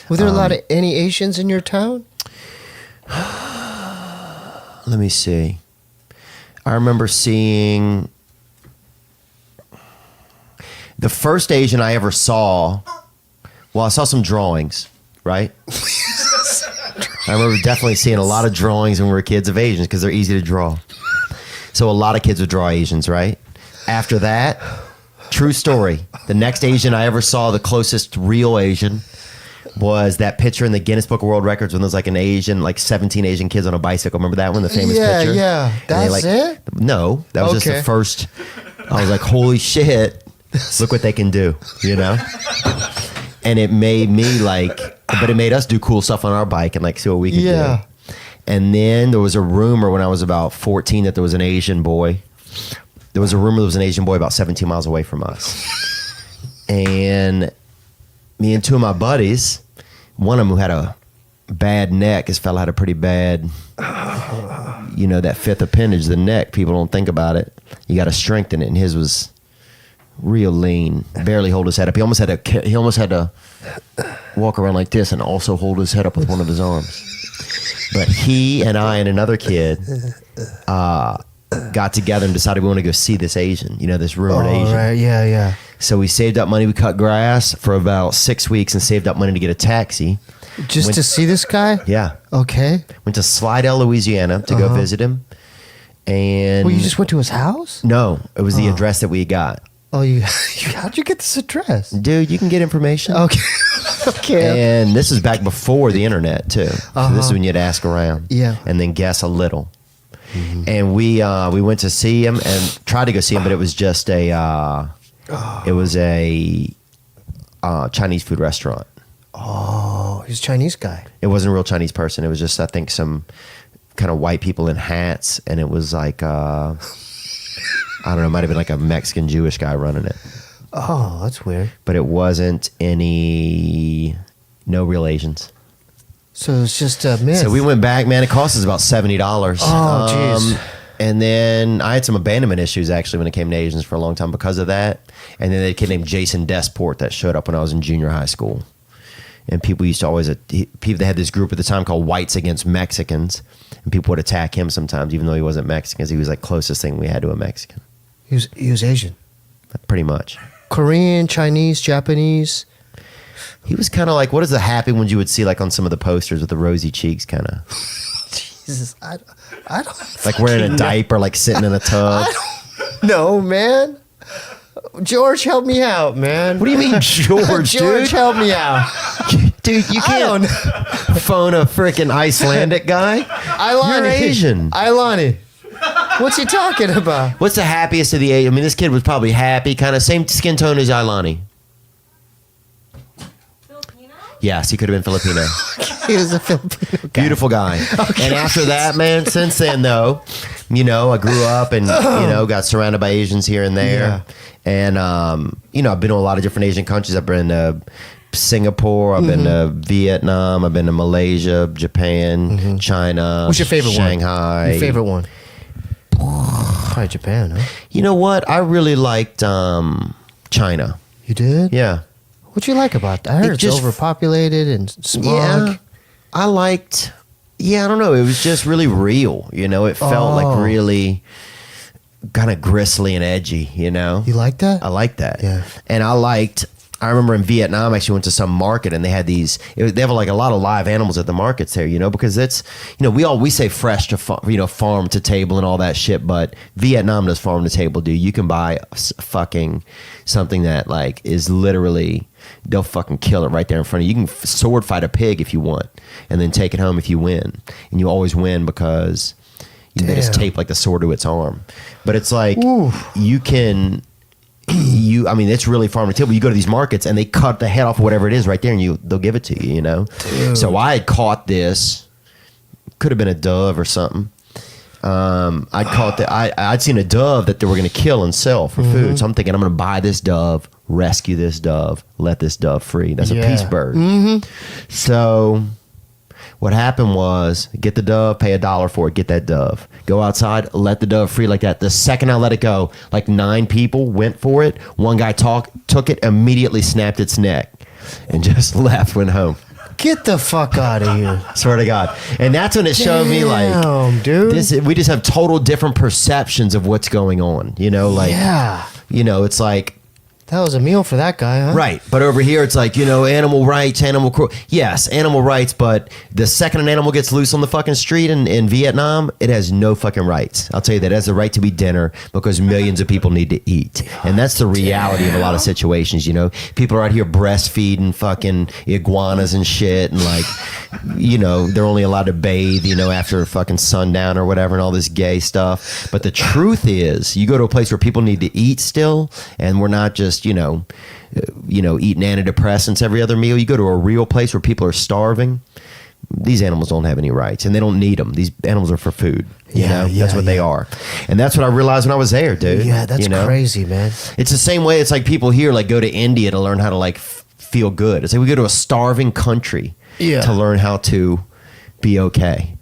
Were there a lot of any Asians in your town? Let me see. I remember seeing the first Asian I ever saw. Well, I saw some drawings, right? I remember definitely seeing a lot of drawings when we were kids of Asians because they're easy to draw. So a lot of kids would draw Asians, right? After that, true story. The next Asian I ever saw, the closest real Asian, was that picture in the Guinness Book of World Records when there's like an Asian, like 17 Asian kids on a bicycle. Remember that one, the famous picture? Yeah. That's it? No, that was just the first. I was like, holy shit, look what they can do, you know? And it made me like, but it made us do cool stuff on our bike and like see what we could do. And then there was a rumor when I was about 14 that there was an Asian boy. There was a rumor there was an Asian boy about 17 miles away from us. And me and two of my buddies, one of them who had a bad neck, his fella had a pretty bad, you know, that fifth appendage, the neck. People don't think about it. You got to strengthen it. And his was real lean, barely hold his head up. He almost had to walk around like this and also hold his head up with one of his arms. But he and I and another kid got together and decided we want to go see this Asian, you know, this rumored Asian. Right. Yeah. So we saved up money. We cut grass for about 6 weeks and saved up money to get a taxi. Just to see this guy? Yeah. Okay. Went to Slidell, Louisiana to go visit him. And well, you just went to his house? No, it was the address that we got. Oh, how'd you get this address? Dude, you can get information. Okay. Okay. And this is back before the internet, too. So this is when you'd ask around. Yeah. And then guess a little. Mm-hmm. And we went to see him and tried to go see him, but it was just a Chinese food restaurant. Oh, he's a Chinese guy. It wasn't a real Chinese person. It was just, I think, some kind of white people in hats. And it was like, I don't know, it might have been like a Mexican Jewish guy running it. Oh, that's weird. But it wasn't no real Asians. So it's just a myth. So we went back, man. It cost us about $70. Oh, jeez. And then I had some abandonment issues actually when it came to Asians for a long time because of that. And then they had a kid named Jason Desport that showed up when I was in junior high school. And people used to always, they had this group at the time called Whites Against Mexicans. And people would attack him sometimes, even though he wasn't Mexican, because he was like closest thing we had to a Mexican. He was Asian. Pretty much. Korean, Chinese, Japanese. He was kind of like, what is the happy ones you would see like on some of the posters with the rosy cheeks kind of? Jesus, I don't like wearing a diaper, like sitting in a tub. No, man. George, help me out, man. What do you mean, George, George, help me out. Dude, you can't phone a freaking Icelandic guy. You're Asian. Ilani. What's he talking about? What's the happiest of the Asian? I mean, this kid was probably happy, kind of same skin tone as Ilani. Filipino? Yes, he could have been Filipino. He was a Filipino guy. Beautiful guy. Okay. And after that, man, since then, though, you know, I grew up and, you know, got surrounded by Asians here and there. Yeah. And, you know, I've been to a lot of different Asian countries. I've been to Singapore. I've been to Vietnam. I've been to Malaysia, Japan, China. What's your favorite Shanghai. one? Your favorite one? Probably Japan, huh? You know what? I really liked China. You did? Yeah. What'd you like about that? I heard it's overpopulated and smog. Yeah. I liked... Yeah, I don't know. It was just really real, you know? It felt like really kind of gristly and edgy, you know? You like that? I like that. Yeah. And I remember in Vietnam, I actually went to some market and they had they have like a lot of live animals at the markets there, you know, because it's, you know, we say fresh to, farm to table and all that shit, but Vietnam does farm to table, dude. You can buy fucking something that like is literally, they'll fucking kill it right there in front of you. You can sword fight a pig if you want and then take it home if you win. And you always win because they just tape like the sword to its arm. But it's like, you can... I mean, it's really farm to table. You go to these markets and they cut the head off of whatever it is right there and they'll give it to you, you know? Dude. So I had caught this, could have been a dove or something. I'd seen a dove that they were going to kill and sell for food. So I'm thinking, I'm going to buy this dove, rescue this dove, let this dove free. That's a peace bird. So what happened was, get the dove, pay $1 for it, get that dove. Go outside, let the dove free like that. The second I let it go, like 9 people went for it. One guy took it, immediately snapped its neck, and just left, went home. Get the fuck out of here. Swear to God. And that's when it showed me like, dude. we just have total different perceptions of what's going on. You know, like, it's like, that was a meal for that guy, huh? right. But over here, it's like, animal rights, animal cruelty. Yes, animal rights, but the second an animal gets loose on the fucking street in Vietnam, it has no fucking rights. I'll tell you that. It has the right to be dinner because millions of people need to eat. And that's the reality of a lot of situations, People are out here breastfeeding fucking iguanas and shit. And like, they're only allowed to bathe, after fucking sundown or whatever and all this gay stuff. But the truth is, you go to a place where people need to eat still, and we're not just eating antidepressants every other meal. You go to a real place where people are starving. These animals don't have any rights, and they don't need them. These animals are for food. That's what they are, and that's what I realized when I was there, dude. Yeah, that's crazy, man. It's the same way. It's like people here like go to India to learn how to like feel good. It's like we go to a starving country to learn how to be okay.